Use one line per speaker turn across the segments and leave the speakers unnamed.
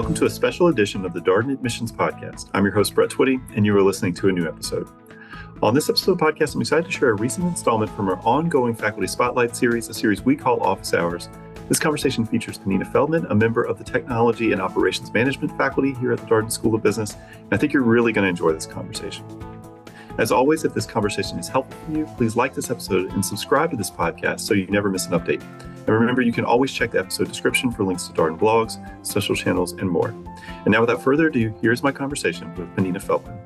Welcome to a special edition of the Darden Admissions Podcast. I'm your host, Brett Twitty, and you are listening to a new episode. On this episode of the podcast, I'm excited to share a recent installment from our ongoing Faculty Spotlight series, a series we call Office Hours. This conversation features Pnina Feldman, a member of the Technology and Operations Management faculty here at the Darden School of Business, and I think you're really going to enjoy this conversation. As always, if this conversation is helpful for you, please like this episode and subscribe to this podcast so you never miss an update. And remember, you can always check the episode description for links to Darden blogs, social channels, and more. And now, without further ado, here's my conversation with Pnina Feldman.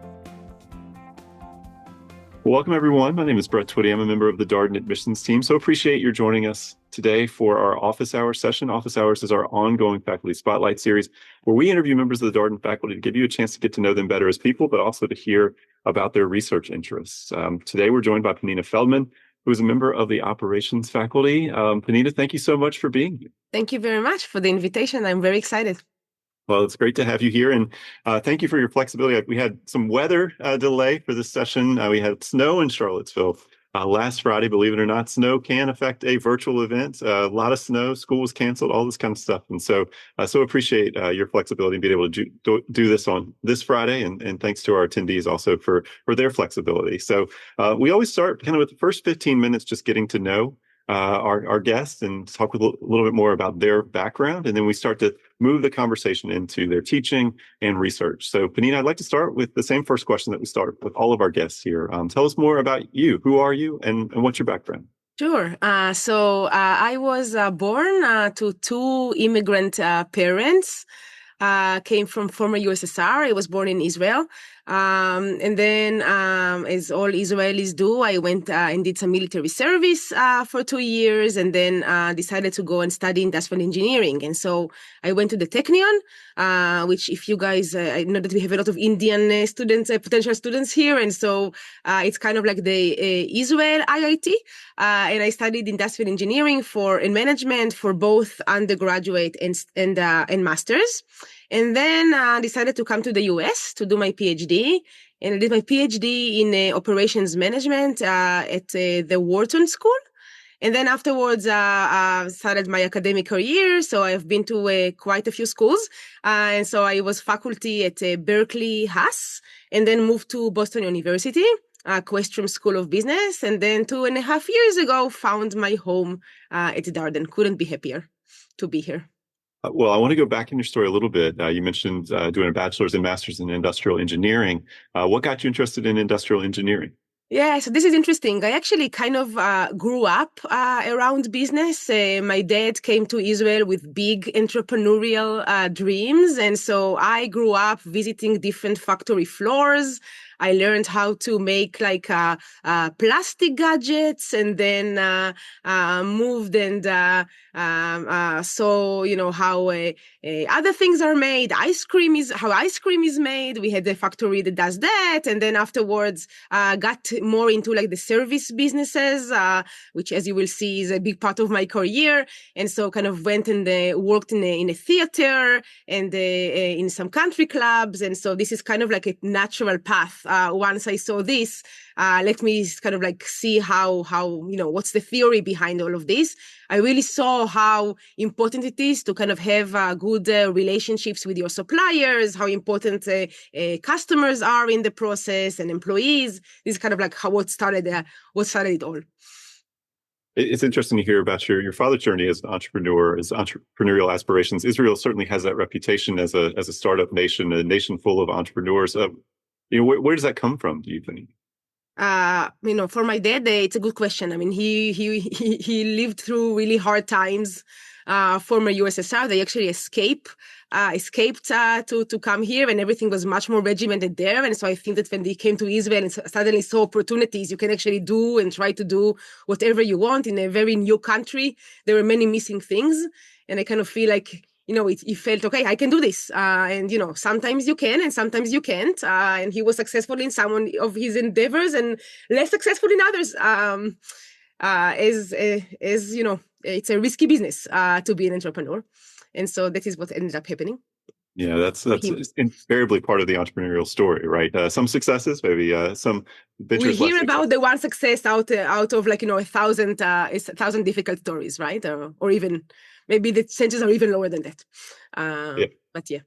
Welcome, everyone. My name is Brett Twitty. I'm a member of the Darden admissions team, so appreciate your joining us today for our Office Hours session. Office Hours is our ongoing Faculty Spotlight series, where we interview members of the Darden faculty to give you a chance to get to know them better as people, but also to hear about their research interests. Today, we're joined by Pnina Feldman, who is a member of the operations faculty. Pnina, thank you so much for being here.
Thank you very much for the invitation. I'm very excited.
Well, it's great to have you here, and thank you for your flexibility. We had some weather delay for this session. We had snow in Charlottesville last Friday. Believe it or not, snow can affect a virtual event. A lot of snow, school was canceled, all this kind of stuff. And so appreciate your flexibility and being able to do this on this Friday. And thanks to our attendees also for their flexibility. So we always start kind of with the first 15 minutes, just getting to know our guests and talk a little bit more about their background. And then we start to move the conversation into their teaching and research. So Pnina, I'd like to start with the same first question that we start with all of our guests here. Tell us more about you. Who are you and what's your background?
Sure. So I was born to two immigrant parents. Came from former USSR. I was born in Israel. And then, as all Israelis do, I went and did some military service for 2 years, and then decided to go and study industrial engineering. And so I went to the Technion, which, if you guys, I know that we have a lot of Indian students, potential students here, and so it's kind of like the Israel IIT. And I studied industrial engineering and management for both undergraduate and masters. And then decided to come to the US to do my PhD. And I did my PhD in operations management at the Wharton School. And then afterwards, started my academic career. So I've been to quite a few schools. And so I was faculty at Berkeley Haas, and then moved to Boston University, Questrom School of Business. And then 2.5 years ago, found my home at Darden. Couldn't be happier to be here.
Well, I want to go back in your story a little bit. You mentioned doing a bachelor's and master's in industrial engineering. What got you interested in industrial engineering?
Yeah, so this is interesting. I actually kind of grew up around business. My dad came to Israel with big entrepreneurial dreams. And so I grew up visiting different factory floors. I learned how to make like plastic gadgets, and then moved and saw, how other things are made. How ice cream is made. We had a factory that does that. And then afterwards got more into like the service businesses, which, as you will see, is a big part of my career. And so kind of went and worked in a theater and in some country clubs. And so this is kind of like a natural path. Once I saw this, let me kind of like see how what's the theory behind all of this. I really saw how important it is to kind of have good relationships with your suppliers, how important customers are in the process, and employees. This is kind of like what started it all.
It's interesting to hear about your father's journey as an entrepreneur, as entrepreneurial aspirations. Israel certainly has that reputation as a startup nation, a nation full of entrepreneurs. Where does that come from, do you think?
For my dad, it's a good question. I mean, he lived through really hard times. Former USSR, they actually escaped to come here, and everything was much more regimented there. And so I think that when they came to Israel and suddenly saw opportunities, you can actually do and try to do whatever you want in a very new country. There were many missing things, and I kind of feel like, he felt, okay, I can do this. And, sometimes you can and sometimes you can't. And he was successful in some of his endeavors and less successful in others. As it's a risky business to be an entrepreneur. And so that is what ended up happening.
Yeah, that's invariably part of the entrepreneurial story, right? Some successes, maybe some ventures.
We hear about the one success out of 1,000 difficult stories, right? Or even maybe the chances are even lower than that. But yeah.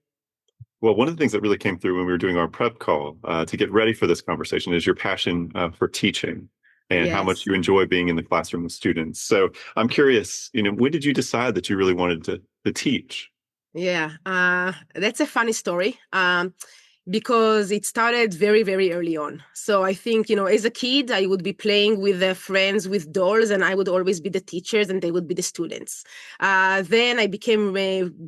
Well, one of the things that really came through when we were doing our prep call to get ready for this conversation is your passion for teaching and how much
Yes.
you enjoy being in the classroom with students. So I'm curious, when did you decide that you really wanted to teach?
Yeah, that's a funny story. Because it started very, very early on. So I think, as a kid, I would be playing with friends with dolls, and I would always be the teachers and they would be the students. Then I became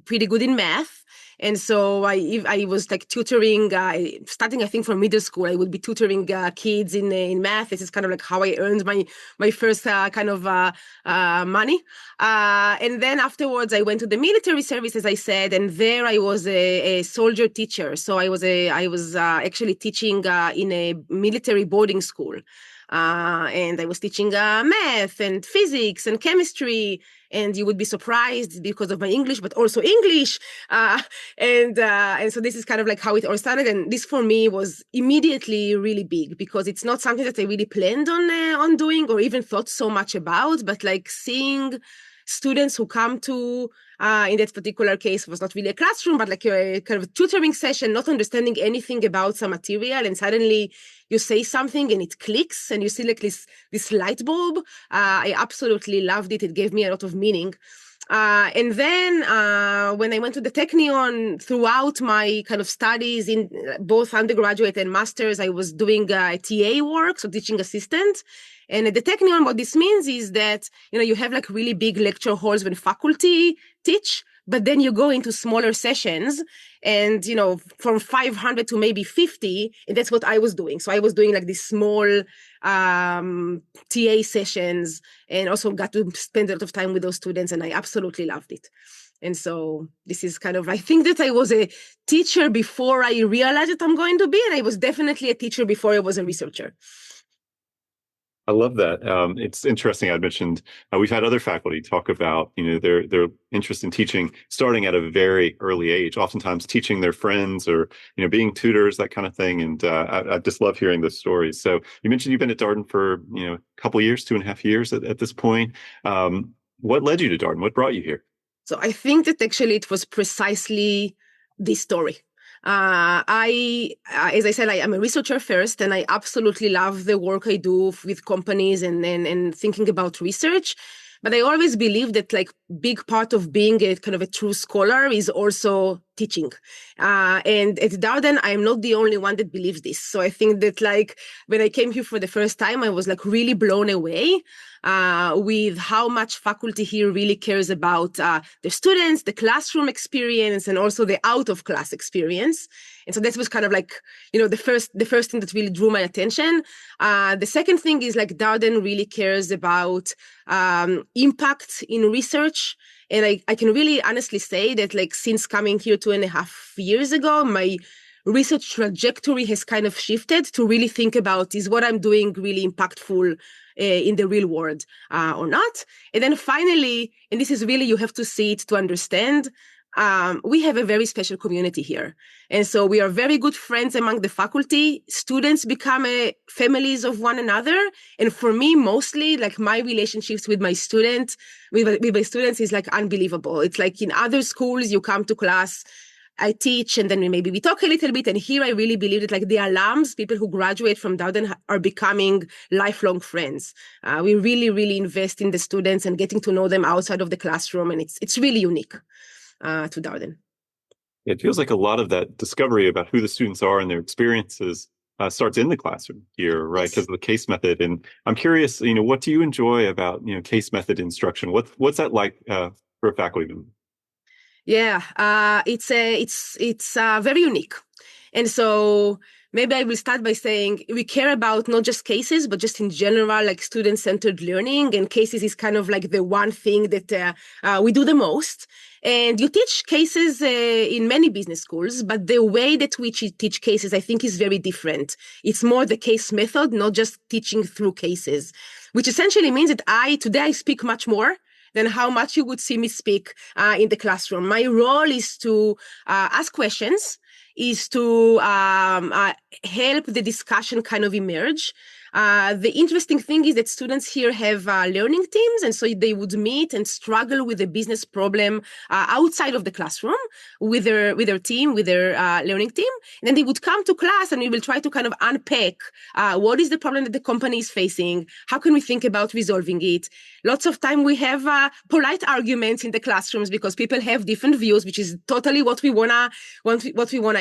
pretty good in math. And so I was like tutoring, starting I think from middle school. I would be tutoring kids in math. This is kind of like how I earned my first kind of money. And then afterwards, I went to the military service, as I said, and there I was a soldier teacher. So I was actually teaching in a military boarding school. And I was teaching math and physics and chemistry. And you would be surprised because of my English, but also English. And so this is kind of like how it all started. And this for me was immediately really big because it's not something that I really planned on doing or even thought so much about. But like seeing students who come to in that particular case was not really a classroom, but like a kind of a tutoring session, not understanding anything about some material, and suddenly you say something and it clicks, and you see like this light bulb. I absolutely loved it. It gave me a lot of meaning. And then when I went to the Technion, throughout my kind of studies in both undergraduate and masters, I was doing TA work, so teaching assistant. And at the Technion, what this means is that, you have like really big lecture halls when faculty teach, but then you go into smaller sessions and, from 500 to maybe 50, and that's what I was doing. So I was doing like these small TA sessions and also got to spend a lot of time with those students, and I absolutely loved it. And so this is kind of, I think that I was a teacher before I realized that I'm going to be, and I was definitely a teacher before I was a researcher.
I love that. It's interesting. I mentioned we've had other faculty talk about their interest in teaching starting at a very early age, oftentimes teaching their friends or being tutors, that kind of thing. And I just love hearing those stories. So you mentioned you've been at Darden for a couple of years, 2.5 years at this point. What led you to Darden? What brought you here?
So I think that actually it was precisely this story. As I said, I am a researcher first, and I absolutely love the work I do with companies and thinking about research. But I always believe that like big part of being a kind of a true scholar is also teaching. And at Darden, I'm not the only one that believes this. So I think that like when I came here for the first time, I was like really blown away with how much faculty here really cares about the students, the classroom experience, and also the out of class experience. And so that was kind of like, the first thing that really drew my attention. The second thing is like Darden really cares about impact in research. And I can really honestly say that like since coming here 2.5 years ago, my research trajectory has kind of shifted to really think about, is what I'm doing really impactful in the real world or not? And then finally, and this is really, you have to see it to understand, we have a very special community here. And so we are very good friends among the faculty. Students become families of one another. And for me, mostly like my relationships with my students is like unbelievable. It's like in other schools, you come to class, I teach, and then maybe we talk a little bit. And here I really believe that like the alums, people who graduate from Darden, are becoming lifelong friends. We really, really invest in the students and getting to know them outside of the classroom. And it's really unique to Darden.
It feels like a lot of that discovery about who the students are and their experiences starts in the classroom here, right?
Yes.
Because of the case method. And I'm curious, what do you enjoy about, case method instruction? What's that like for a faculty member?
Yeah, it's very unique. And so maybe I will start by saying we care about not just cases, but just in general, like student-centered learning. And cases is kind of like the one thing that we do the most. And you teach cases in many business schools, but the way that we teach cases, I think, is very different. It's more the case method, not just teaching through cases, which essentially means that today I speak much more than how much you would see me speak in the classroom. My role is to ask questions, is to help the discussion kind of emerge. The interesting thing is that students here have learning teams, and so they would meet and struggle with a business problem outside of the classroom with their team, with their learning team. And then they would come to class, and we will try to kind of unpack what is the problem that the company is facing, how can we think about resolving it. Lots of time we have polite arguments in the classrooms because people have different views, which is totally what we wanna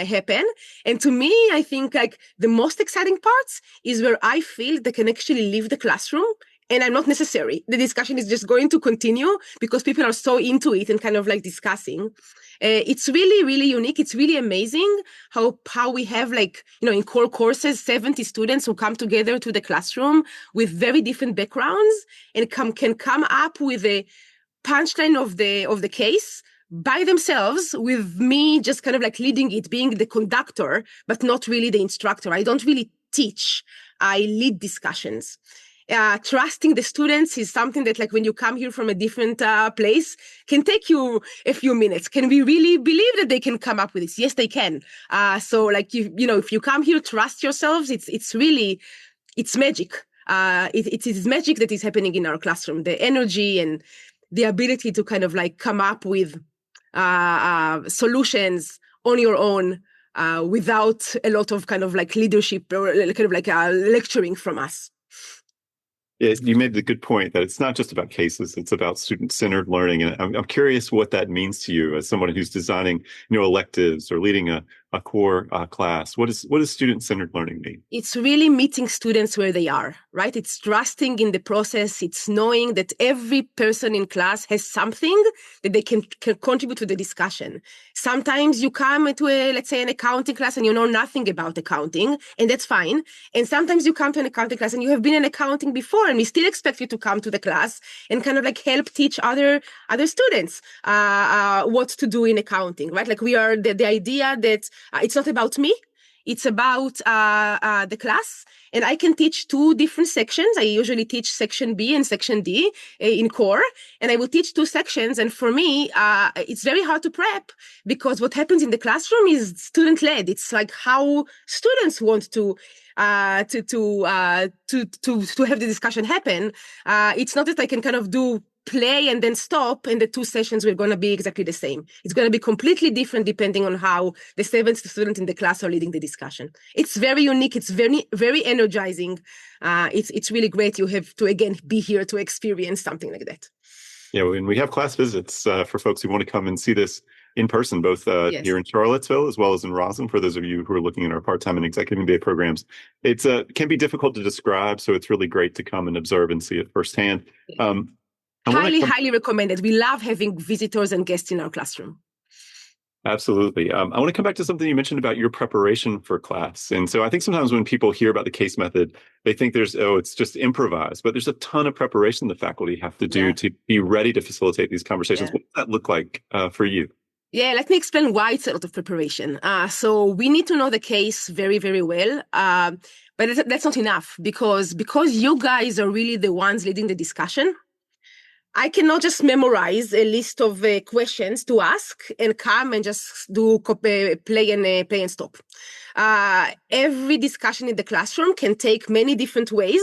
happen. And to me, I think like the most exciting parts is where I feel they can actually leave the classroom and I'm not necessary. The discussion is just going to continue because people are so into it and kind of like discussing. It's really, really unique. It's really amazing how we have like, in core courses, 70 students who come together to the classroom with very different backgrounds and can come up with a punchline of the case by themselves, with me just kind of like leading it, being the conductor, but not really the instructor. I don't really teach. I lead discussions. Trusting the students is something that, like, when you come here from a different place, can take you a few minutes. Can we really believe that they can come up with this? Yes, they can. So, like, if you come here, trust yourselves. It's magic. It is magic that is happening in our classroom. The energy and the ability to kind of like come up with solutions on your own without a lot of kind of like leadership or kind of like lecturing from us.
Yeah, you made the good point that it's not just about cases, it's about student-centered learning. And I'm curious what that means to you as someone who's designing, electives or leading a core class. What does student-centered learning mean?
It's really meeting students where they are, right? It's trusting in the process. It's knowing that every person in class has something that they can contribute to the discussion. Sometimes you come to let's say, an accounting class and you know nothing about accounting, and that's fine. And sometimes you come to an accounting class and you have been in accounting before, and we still expect you to come to the class and kind of like help teach other students what to do in accounting, right? Like, we are the idea that it's not about me. It's about the class, and I can teach two different sections. I usually teach section B and section D in core, and I will teach two sections. And for me, it's very hard to prep because what happens in the classroom is student-led. It's like how students want to have the discussion happen. It's not that I can kind of do play and then stop, and the two sessions were going to be exactly the same. It's going to be completely different depending on how the 70 students in the class are leading the discussion. It's very unique. It's very, very energizing. It's really great. You have to, again, be here to experience something like that.
Yeah, and we have class visits for folks who want to come and see this in person, both
Yes.
here in Charlottesville as well as in Roslyn. For those of you who are looking at our part-time and executive MBA programs, it's can be difficult to describe, so it's really great to come and observe and see it firsthand.
Highly recommended. We love having visitors and guests in our classroom.
Absolutely. I want to come back to something you mentioned about your preparation for class. And so I think sometimes when people hear about the case method, they think it's just improvised, but there's a ton of preparation the faculty have to do to be ready to facilitate these conversations. What does that look like for you?
Yeah, let me explain why it's a lot of preparation. So we need to know the case very, very well. But that's not enough because you guys are really the ones leading the discussion. I cannot just memorize a list of questions to ask and come and just do play and stop. Every discussion in the classroom can take many different ways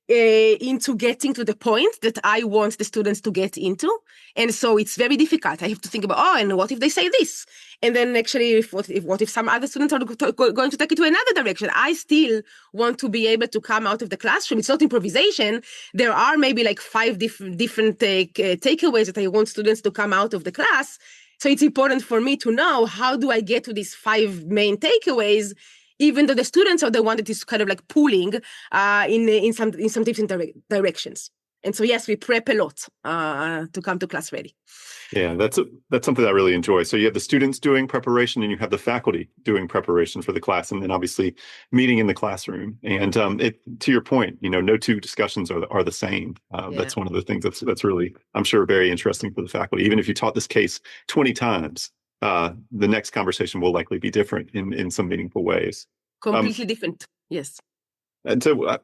into getting to the point that I want the students to get into. And so it's very difficult. I have to think about, and what if they say this? And then actually, what if some other students are going to take it to another direction? I still want to be able to come out of the classroom. It's not improvisation. There are maybe like 5 different takeaways that I want students to come out of the class. So it's important for me to know, how do I get to these 5 main takeaways, even though the students are the one that is kind of like pulling in some different directions. And so, yes, we prep a lot to come to class ready.
Yeah, that's something I really enjoy. So you have the students doing preparation and you have the faculty doing preparation for the class, and then obviously meeting in the classroom. And to your point, no two discussions are the same. That's one of the things that's really, I'm sure, very interesting for the faculty. Even if you taught this case 20 times, the next conversation will likely be different in some meaningful ways.
Completely different, yes.
And so,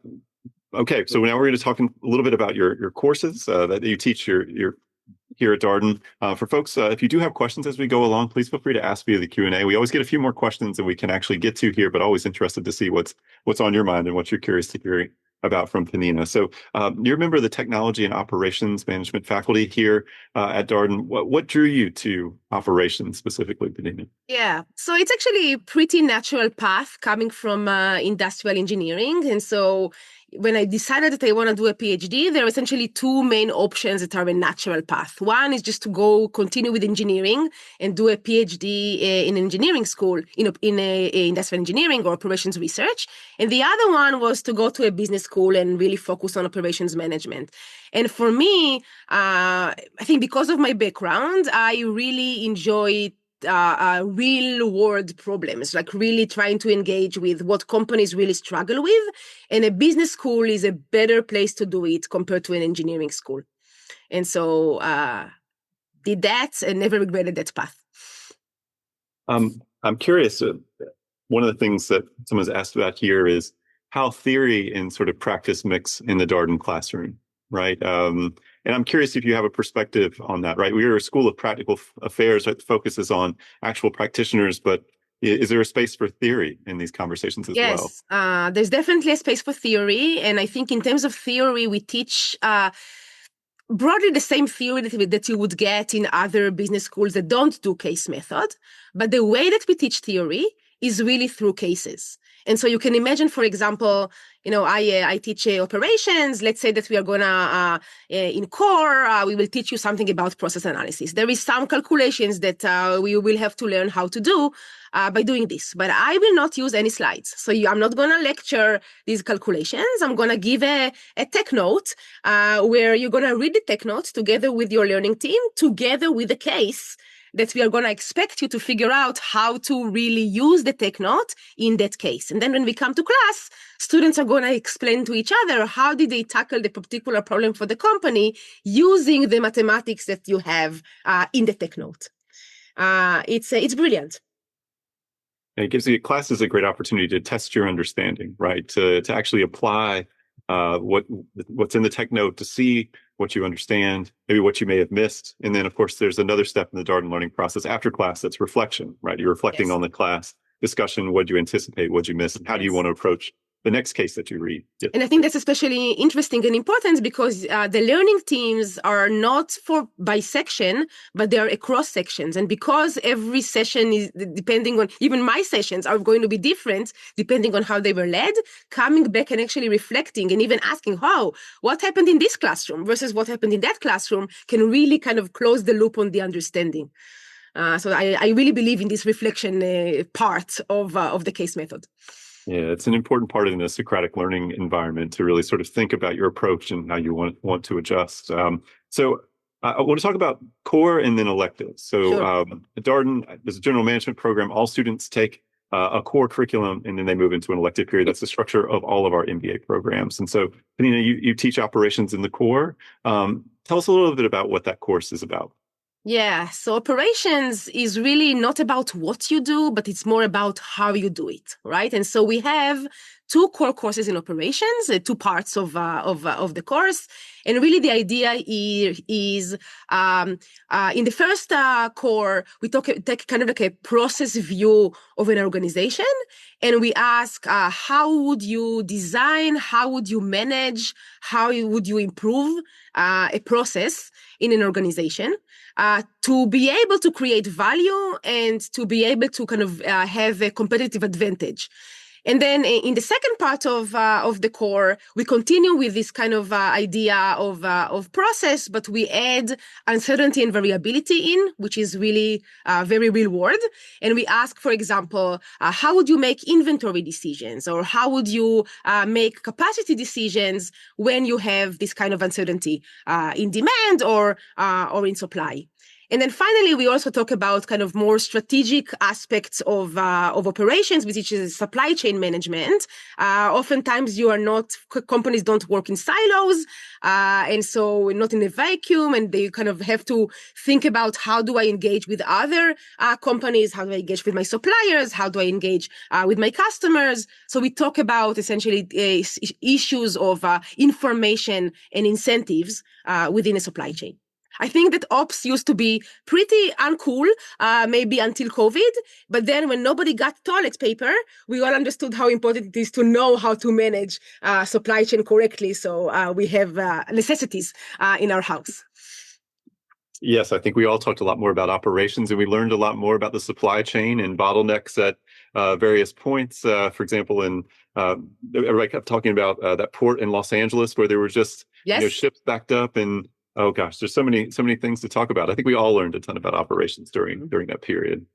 okay, so now we're going to talk a little bit about your courses that you teach your here at Darden. For folks, if you do have questions as we go along, please feel free to ask via the Q&A. We always get a few more questions than we can actually get to here, but always interested to see what's on your mind and what you're curious to about from Pnina. So you're a member of the Technology and Operations Management faculty here at Darden. What drew you to operations specifically, Pnina?
Yeah, so it's actually a pretty natural path coming from industrial engineering. And so when I decided that I want to do a PhD, there are essentially two main options that are a natural path. One is just to go continue with engineering and do a PhD in engineering school, in industrial engineering or operations research. And the other one was to go to a business school and really focus on operations management. And for me, I think because of my background, I really enjoy real world problems, like really trying to engage with what companies really struggle with. And a business school is a better place to do it compared to an engineering school. And so did that and never regretted that path.
I'm curious. One of the things that someone's asked about here is how theory and sort of practice mix in the Darden classroom, right? And I'm curious if you have a perspective on that, right? We are a school of practical affairs, right? The focus is on actual practitioners, but is there a space for theory in these conversations as well?
Yes, there's definitely a space for theory. And I think in terms of theory, we teach broadly the same theory that you would get in other business schools that don't do case method. But the way that we teach theory is really through cases. And so you can imagine, for example, I teach operations. Let's say that we are gonna in core, we will teach you something about process analysis. There is some calculations that we will have to learn how to do by doing this, but I will not use any slides. So I'm not gonna lecture these calculations. I'm gonna give a tech note where you're gonna read the tech note together with your learning team, together with the case that we are going to expect you to figure out how to really use the tech note in that case. And then when we come to class, students are going to explain to each other how did they tackle the particular problem for the company using the mathematics that you have in the tech note. It's brilliant.
And it gives you classes a great opportunity to test your understanding, right? To actually apply what's in the tech note, to see what you understand, maybe what you may have missed. And then, of course, there's another step in the Darden learning process after class that's reflection, right? You're reflecting on the class discussion. What do you anticipate? What do you miss? And how do you want to approach the next case that you read? Yep.
And I think that's especially interesting and important because the learning teams are not by section, but they are across sections. And because every session is depending on, even my sessions are going to be different depending on how they were led, coming back and actually reflecting and even asking, what happened in this classroom versus what happened in that classroom can really kind of close the loop on the understanding. So I really believe in this reflection part of the case method.
Yeah, it's an important part in the Socratic learning environment to really sort of think about your approach and how you want to adjust. So I want to talk about core and then electives. So
Sure.
Darden is a general management program. All students take a core curriculum and then they move into an elective period. That's the structure of all of our MBA programs. And so, Pnina, you teach operations in the core. Tell us a little bit about what that course is about.
Yeah, so operations is really not about what you do, but it's more about how you do it, right? And so we have two core courses in operations, two parts of the course. And really the idea is in the first core, we take kind of like a process view of an organization. And we ask, how would you design, how would you manage, how would you improve a process in an organization to be able to create value and to be able to kind of have a competitive advantage. And then in the second part of the core, we continue with this kind of idea of process, but we add uncertainty and variability in, which is really very real world. And we ask, for example, how would you make inventory decisions, or how would you make capacity decisions when you have this kind of uncertainty in demand or in supply? And then finally, we also talk about kind of more strategic aspects of operations, which is supply chain management. Oftentimes, companies don't work in silos, and so not in a vacuum, and they kind of have to think about how do I engage with other companies, how do I engage with my suppliers, how do I engage with my customers. So we talk about essentially issues of information and incentives within a supply chain. I think that ops used to be pretty uncool, maybe until COVID. But then when nobody got toilet paper, we all understood how important it is to know how to manage supply chain correctly. So we have necessities in our house.
Yes, I think we all talked a lot more about operations, and we learned a lot more about the supply chain and bottlenecks at various points. For example, in everybody kept talking about that port in Los Angeles where there were just
Yes.
ships backed up, and oh gosh, there's so many things to talk about. I think we all learned a ton about operations during that period.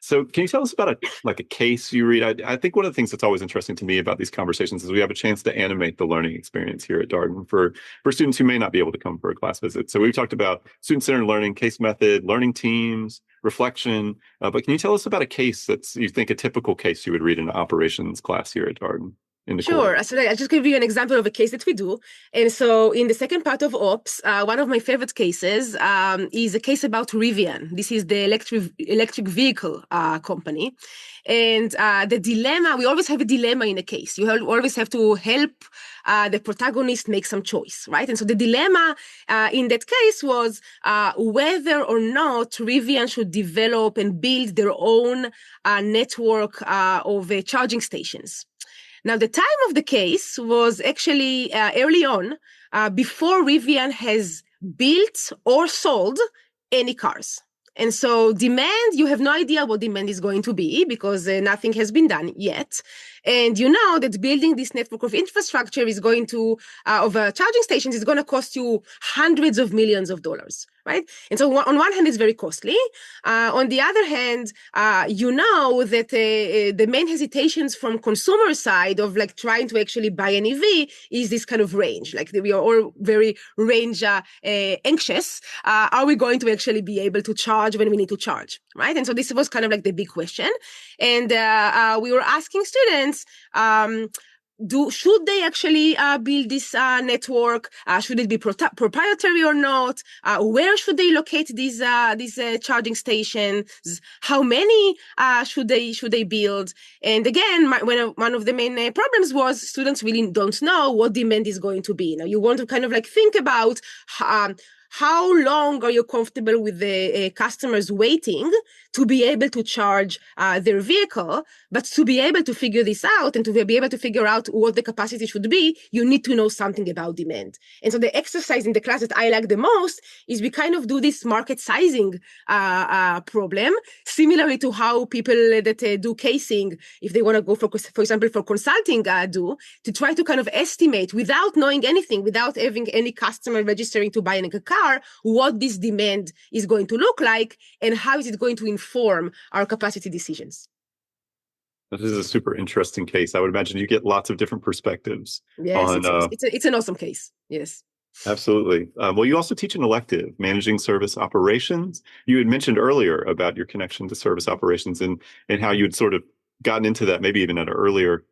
So can you tell us about a case you read? I think one of the things that's always interesting to me about these conversations is we have a chance to animate the learning experience here at Darden for students who may not be able to come for a class visit. So we've talked about student-centered learning, case method, learning teams, reflection. But can you tell us about a case that's you think a typical case you would read in an operations class here at Darden in the core?
Sure. So I'll just give you an example of a case that we do. And so in the second part of Ops, one of my favorite cases is a case about Rivian. This is the electric vehicle company. And the dilemma, we always have a dilemma in a case. You always have to help the protagonist make some choice, right? And so the dilemma in that case was whether or not Rivian should develop and build their own network of charging stations. Now, the time of the case was actually early on, before Rivian has built or sold any cars. And so demand, you have no idea what demand is going to be because nothing has been done yet. And you know that building this network of infrastructure is going to, of charging stations is going to cost you hundreds of millions of dollars, right? And so on one hand, it's very costly. On the other hand, you know that the main hesitations from consumer side of like trying to actually buy an EV is this kind of range. Like we are all very range anxious. Are we going to actually be able to charge when we need to charge, right? And so this was kind of like the big question. And we were asking students, should they actually build this network? Should it be proprietary or not? Where should they locate these charging stations? How many should they build? And again, one of the main problems was students really don't know what demand is going to be. Now you want to kind of like think about how long are you comfortable with the customers waiting to be able to charge their vehicle? But to be able to figure this out and to be able to figure out what the capacity should be, you need to know something about demand. And so the exercise in the class that I like the most is we kind of do this market sizing problem, similarly to how people that do casing, if they want to go for example, for consulting, do, to try to kind of estimate without knowing anything, without having any customer registering to buy a car, what this demand is going to look like and how is it going to inform our capacity decisions.
This is a super interesting case. I would imagine you get lots of different perspectives.
Yes, it's an awesome case. Yes.
Absolutely. Well, you also teach an elective, managing service operations. You had mentioned earlier about your connection to service operations and how you'd sort of gotten into that maybe even at an earlier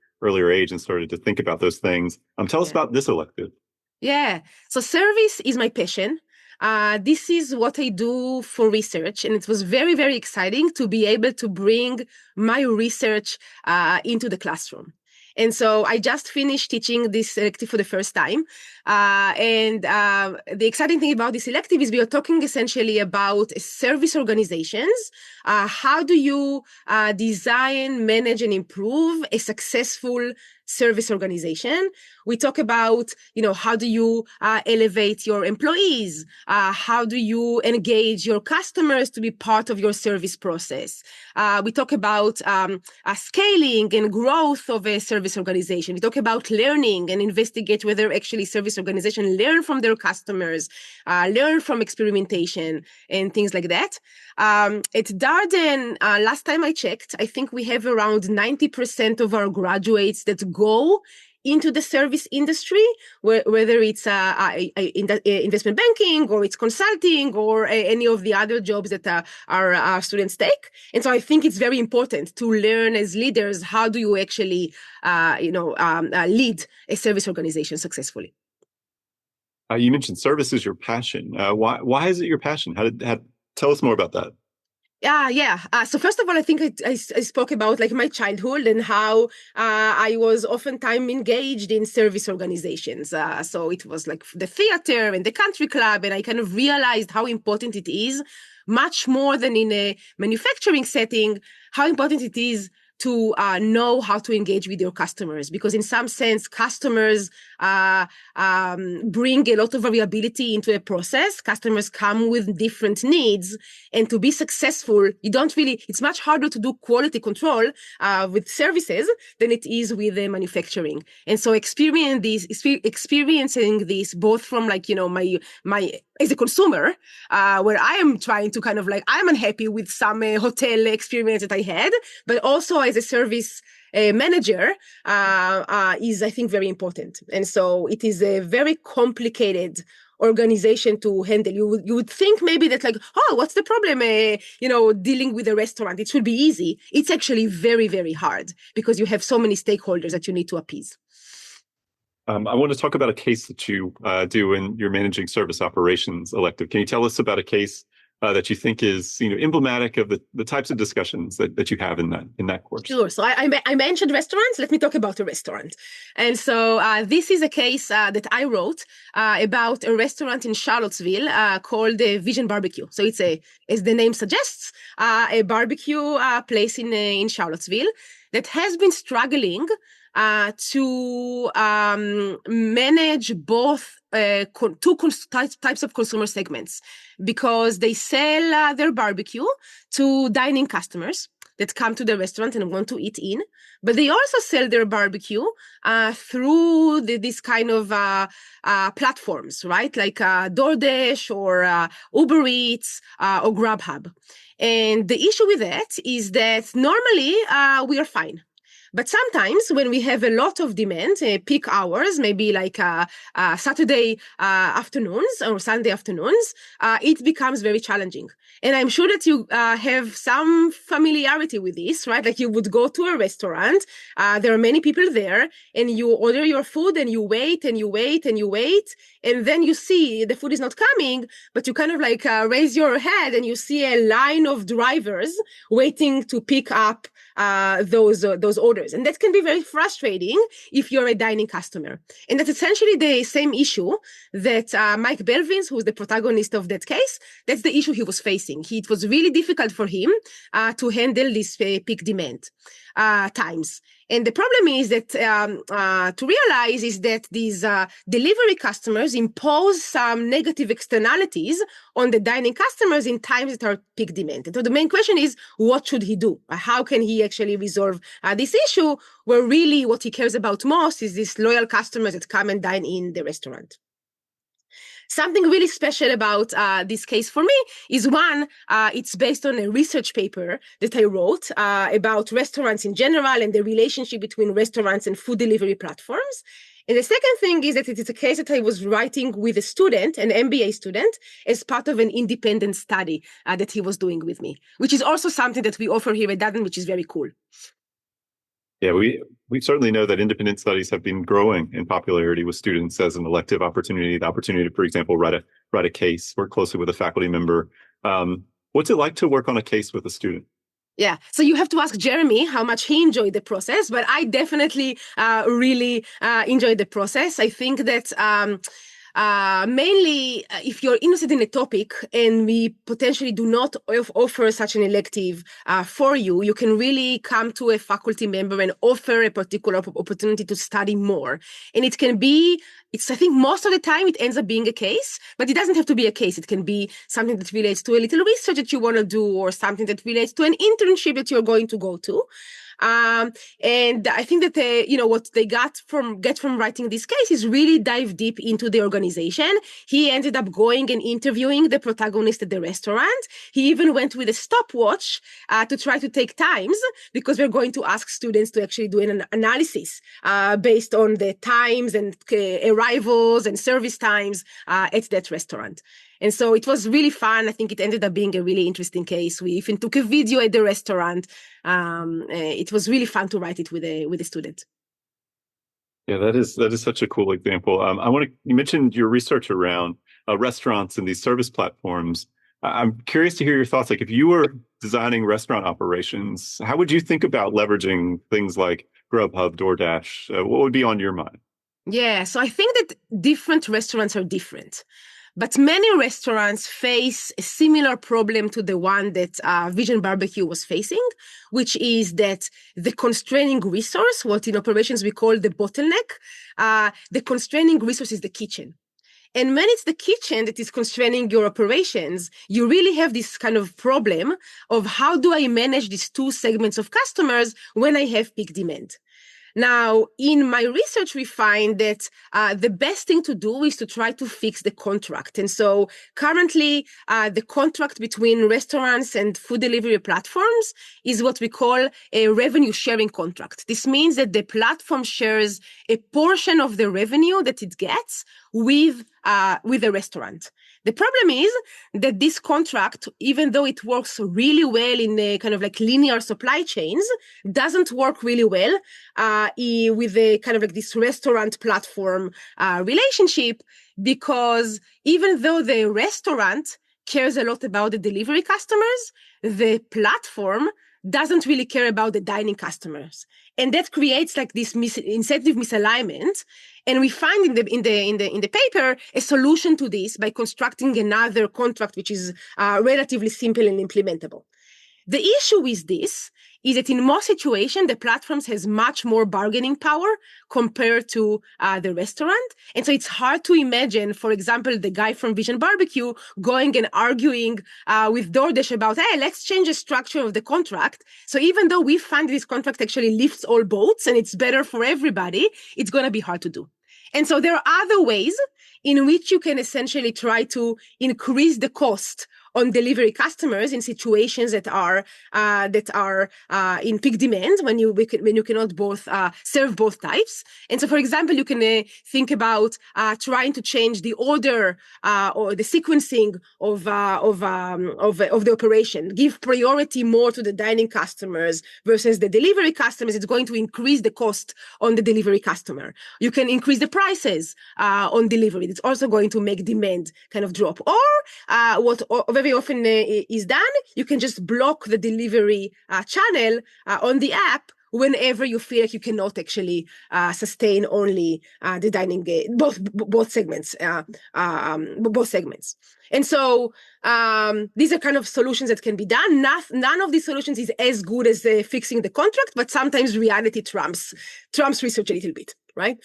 age and started to think about those things. Tell us about this elective.
Yeah. So service is my passion. This is what I do for research, and it was very, very exciting to be able to bring my research into the classroom. And so I just finished teaching this elective for the first time. And the exciting thing about this elective is we are talking essentially about service organizations. How do you design, manage, and improve a successful service organization? We talk about, how do you elevate your employees? How do you engage your customers to be part of your service process? We talk about scaling and growth of a service organization. We talk about learning and investigate whether actually service organizations learn from their customers, learn from experimentation and things like that. At Darden, last time I checked, I think we have around 90% of our graduates that go into the service industry, whether it's investment banking or it's consulting or any of the other jobs that our students take. And so I think it's very important to learn as leaders, how do you actually, lead a service organization successfully?
You mentioned service is your passion. Why is it your passion? Tell us more about that.
Yeah. So first of all, I think I spoke about like my childhood and how I was oftentimes engaged in service organizations. So it was like the theater and the country club, and I kind of realized how important it is, much more than in a manufacturing setting, how important it is to know how to engage with your customers, because in some sense, customers uh, bring a lot of variability into a process. Customers come with different needs, and to be successful, it's much harder to do quality control with services than it is with manufacturing. And so experiencing this both from like, my as a consumer, where I am trying to kind of like, I'm unhappy with some hotel experience that I had, but also as a service manager is, I think, very important. And so it is a very complicated organization to handle. You would think maybe that like, oh, what's the problem? Dealing with a restaurant, it should be easy. It's actually very, very hard because you have so many stakeholders that you need to appease.
I want to talk about a case that you do in your managing service operations elective. Can you tell us about a case that you think is, emblematic of the types of discussions that you have in that course?
Sure. So I mentioned restaurants. Let me talk about a restaurant. And so this is a case that I wrote about a restaurant in Charlottesville called Vision Barbecue. So it's as the name suggests, a barbecue place in Charlottesville that has been struggling to manage both types of consumer segments, because they sell their barbecue to dining customers that come to the restaurant and want to eat in, but they also sell their barbecue through this kind of platforms, right? Like DoorDash or Uber Eats or Grubhub. And the issue with that is that normally we are fine. But sometimes when we have a lot of demand, peak hours, maybe like Saturday afternoons or Sunday afternoons, it becomes very challenging. And I'm sure that you have some familiarity with this, right? Like you would go to a restaurant, there are many people there, and you order your food and you wait and you wait and you wait. And then you see the food is not coming, but you kind of like raise your head and you see a line of drivers waiting to pick up those orders. And that can be very frustrating if you're a dining customer. And that's essentially the same issue that Mike Belvins, who's the protagonist of that case, that's the issue he was facing. It was really difficult for him to handle this peak demand times. And the problem is that to realize is that these delivery customers impose some negative externalities on the dining customers in times that are peak demand. And so the main question is, what should he do? How can he actually resolve this issue, where really what he cares about most is these loyal customers that come and dine in the restaurant? Something really special about this case for me is one, it's based on a research paper that I wrote about restaurants in general and the relationship between restaurants and food delivery platforms. And the second thing is that it is a case that I was writing with a student, an MBA student, as part of an independent study that he was doing with me, which is also something that we offer here at Darden, which is very cool.
Yeah, we certainly know that independent studies have been growing in popularity with students as an elective opportunity. The opportunity to, for example, write a case, work closely with a faculty member. What's it like to work on a case with a student?
Yeah, so you have to ask Jeremy how much he enjoyed the process, but I definitely really enjoyed the process. I think that mainly if you're interested in a topic and we potentially do not offer such an elective for you, you can really come to a faculty member and offer a particular opportunity to study more. And it can be, I think most of the time it ends up being a case, but it doesn't have to be a case. It can be something that relates to a little research that you want to do, or something that relates to an internship that you're going to go to. And I think that what they get from writing this case is really dive deep into the organization. He ended up going and interviewing the protagonist at the restaurant. He even went with a stopwatch to try to take times, because we're going to ask students to actually do an analysis based on the times and arrivals and service times at that restaurant. And so it was really fun. I think it ended up being a really interesting case. We even took a video at the restaurant. It was really fun to write it with a student.
Yeah, that is such a cool example. You mentioned your research around restaurants and these service platforms. I'm curious to hear your thoughts. Like, if you were designing restaurant operations, how would you think about leveraging things like Grubhub, DoorDash? What would be on your mind?
Yeah, so I think that different restaurants are different. But many restaurants face a similar problem to the one that Vision Barbecue was facing, which is that the constraining resource, what in operations we call the bottleneck, the constraining resource is the kitchen. And when it's the kitchen that is constraining your operations, you really have this kind of problem of how do I manage these two segments of customers when I have peak demand? Now, in my research, we find that the best thing to do is to try to fix the contract. And so currently, the contract between restaurants and food delivery platforms is what we call a revenue sharing contract. This means that the platform shares a portion of the revenue that it gets with the restaurant. The problem is that this contract, even though it works really well in a kind of like linear supply chains, doesn't work really well with a kind of like this restaurant platform relationship, because even though the restaurant cares a lot about the delivery customers, the platform doesn't really care about the dining customers, and that creates like this incentive misalignment. And we find in the paper a solution to this by constructing another contract which is relatively simple and implementable. The issue with this is that in most situations, the platforms has much more bargaining power compared to the restaurant. And so it's hard to imagine, for example, the guy from Vision Barbecue going and arguing with DoorDash about, hey, let's change the structure of the contract. So even though we find this contract actually lifts all boats and it's better for everybody, it's going to be hard to do. And so there are other ways in which you can essentially try to increase the cost on delivery customers in situations that are in peak demand when you cannot both serve both types. And so, for example, you can think about trying to change the order or the sequencing of the operation, give priority more to the dining customers versus the delivery customers. It's going to increase the cost on the delivery customer. You can increase the prices on delivery. It's also going to make demand kind of drop. Or what very often is done, you can just block the delivery channel on the app whenever you feel like you cannot actually sustain only the dining both segments. And so these are kind of solutions that can be done. None of these solutions is as good as fixing the contract, but sometimes reality trumps research a little bit, right?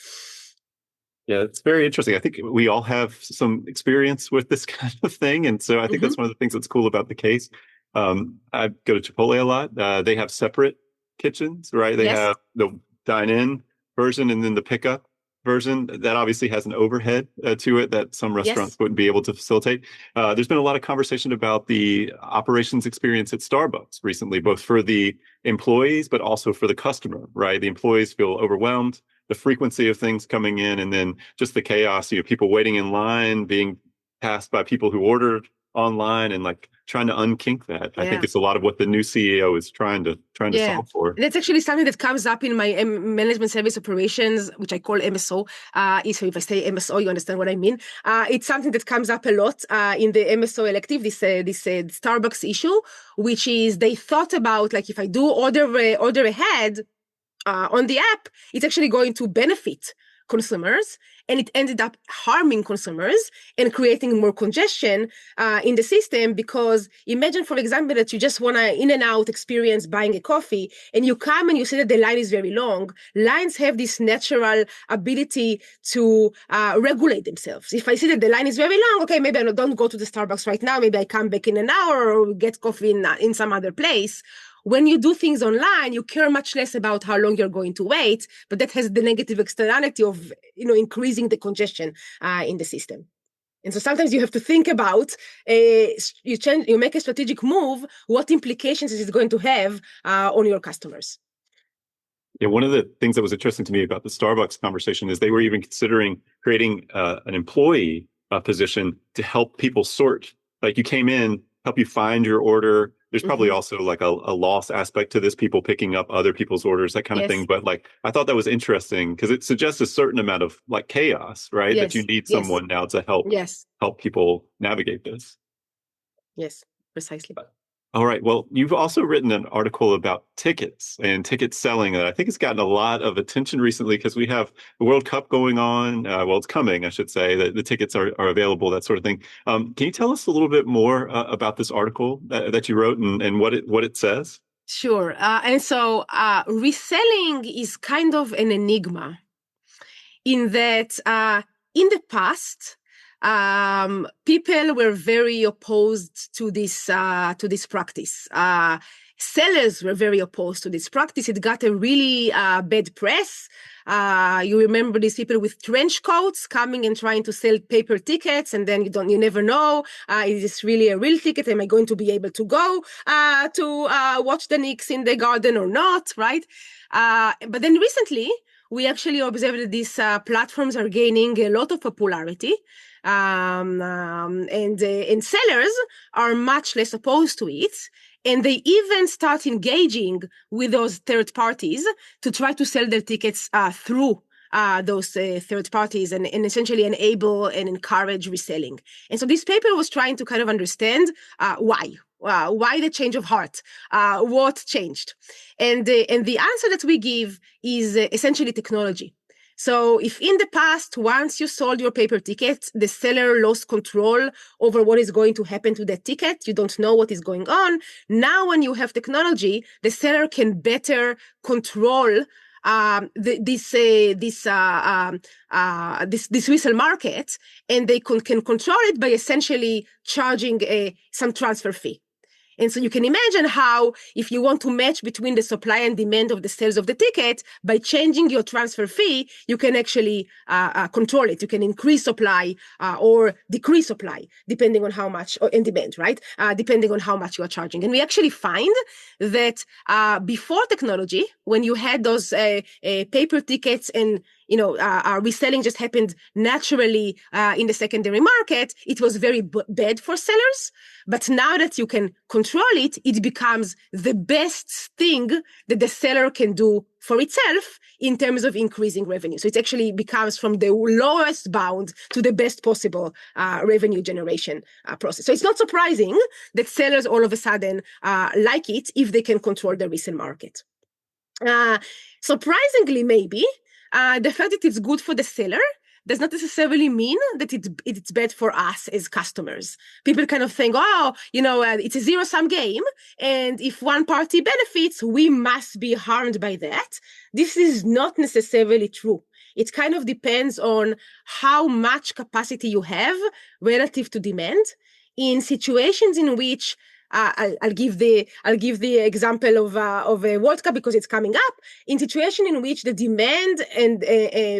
Yeah, it's very interesting. I think we all have some experience with this kind of thing. And so I think that's one of the things that's cool about the case. I go to Chipotle a lot. They have separate kitchens, right? They
Yes.
have the dine-in version and then the pickup version. That obviously has an overhead to it that some restaurants
Yes.
wouldn't be able to facilitate. There's been a lot of conversation about the operations experience at Starbucks recently, both for the employees, but also for the customer, right? The employees feel overwhelmed, the frequency of things coming in, and then just the chaos, people waiting in line, being passed by people who ordered online, and like trying to unkink that. I think
Yeah.
it's a lot of what the new CEO is trying to
Yeah,
solve for.
that's actually something that comes up in my management service operations, which I call MSO. So if I say MSO, you understand what I mean. It's something that comes up a lot in the MSO elective, this Starbucks issue, which is they thought about, like, if I do order ahead on the app, it's actually going to benefit consumers, and it ended up harming consumers and creating more congestion in the system. Because imagine, for example, that you just want an in and out experience buying a coffee, and you come and you see that the line is very long. Lines have this natural ability to regulate themselves. If I see that the line is very long, okay, maybe I don't go to the Starbucks right now. Maybe I come back in an hour or get coffee in some other place. When you do things online, you care much less about how long you're going to wait, but that has the negative externality of, increasing the congestion in the system. And so sometimes you have to think about, you make a strategic move, what implications is it going to have on your customers?
Yeah, one of the things that was interesting to me about the Starbucks conversation is they were even considering creating an employee position to help people sort. Like, you came in, help you find your order. There's probably also like a loss aspect to this, people picking up other people's orders, that kind of thing.
Yes,
But like, I thought that was interesting because it suggests a certain amount of like chaos, right? That you
yes,
need
yes,
someone now to help
yes.
people navigate this.
Yes, precisely.
All right. Well, you've also written an article about tickets and ticket selling that I think has gotten a lot of attention recently because we have the World Cup going on. Well, it's coming, I should say. The tickets are available, that sort of thing. Can you tell us a little bit more about this article that you wrote and what it says?
Sure. And so reselling is kind of an enigma in that in the past, people were very opposed to this practice. Sellers were very opposed to this practice. It got a really bad press. You remember these people with trench coats coming and trying to sell paper tickets, and then you never know, is this really a real ticket? Am I going to be able to go to watch the Knicks in the Garden or not? Right? But then recently, we actually observed that these platforms are gaining a lot of popularity. And sellers are much less opposed to it. And they even start engaging with those third parties to try to sell their tickets through those third parties and essentially enable and encourage reselling. And so this paper was trying to kind of understand why the change of heart, what changed. And the answer that we give is essentially technology. So if in the past, once you sold your paper ticket, the seller lost control over what is going to happen to that ticket, you don't know what is going on. Now, when you have technology, the seller can better control this resale market, and they can control it by essentially charging some transfer fee. And so you can imagine how, if you want to match between the supply and demand of the sales of the ticket, by changing your transfer fee, you can actually control it. You can increase supply or decrease supply, depending on how much, and demand, right? Depending on how much you are charging. And we actually find that before technology, when you had those paper tickets and reselling just happened naturally in the secondary market, it was very bad for sellers. But now that you can control it, it becomes the best thing that the seller can do for itself in terms of increasing revenue. So it actually becomes from the lowest bound to the best possible revenue generation process. So it's not surprising that sellers all of a sudden like it if they can control the resale market. Surprisingly, maybe, the fact that it's good for the seller does not necessarily mean that it's bad for us as customers. People kind of think, it's a zero-sum game, and if one party benefits, we must be harmed by that. This is not necessarily true. It kind of depends on how much capacity you have relative to demand. In situations in which I'll give the example of a World Cup because it's coming up. In situation in which the demand and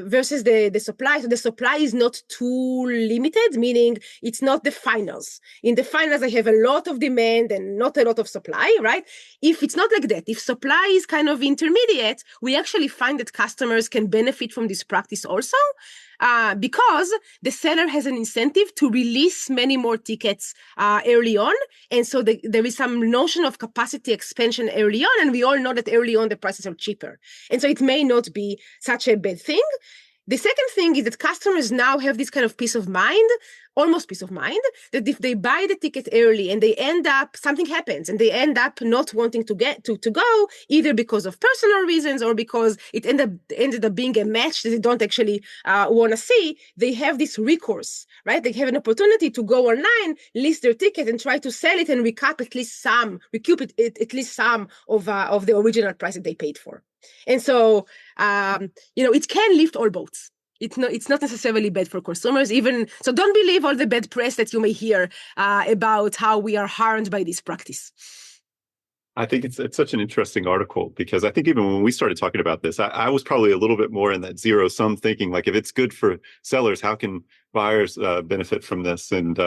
versus the supply, so the supply is not too limited, meaning it's not the finals. In the finals, I have a lot of demand and not a lot of supply, right? If it's not like that, if supply is kind of intermediate, we actually find that customers can benefit from this practice also. Because the seller has an incentive to release many more tickets early on. And so there is some notion of capacity expansion early on. And we all know that early on the prices are cheaper. And so it may not be such a bad thing. The second thing is that customers now have this kind of peace of mind, almost peace of mind, that if they buy the ticket early and they end up, something happens and they end up not wanting to get to go, either because of personal reasons or because it ended up being a match that they don't actually want to see, they have this recourse, right? They have an opportunity to go online, list their ticket and try to sell it and recoup at least some of the original price that they paid for. And so, it can lift all boats. It's not necessarily bad for consumers, even so. Don't believe all the bad press that you may hear about how we are harmed by this practice.
I think it's such an interesting article because I think even when we started talking about this, I was probably a little bit more in that zero sum thinking, like if it's good for sellers, how can buyers benefit from this? And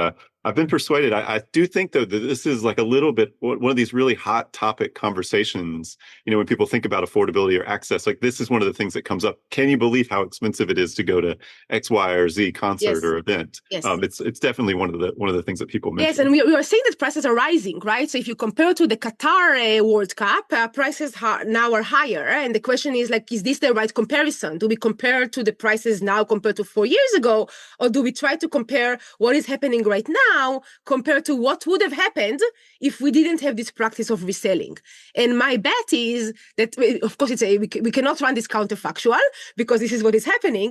I've been persuaded. I do think, though, that this is like a little bit one of these really hot topic conversations. When people think about affordability or access, like this is one of the things that comes up. Can you believe how expensive it is to go to X, Y, or Z concert or event?
Yes.
It's definitely one of the things that people mention.
Yes, and we are seeing that prices are rising, right? So if you compare to the Qatar World Cup, prices now are higher. And the question is, like, is this the right comparison? Do we compare to the prices now compared to 4 years ago? Or do we try to compare what is happening right now now compared to what would have happened if we didn't have this practice of reselling. And my bet is that, of course, we cannot run this counterfactual because this is what is happening.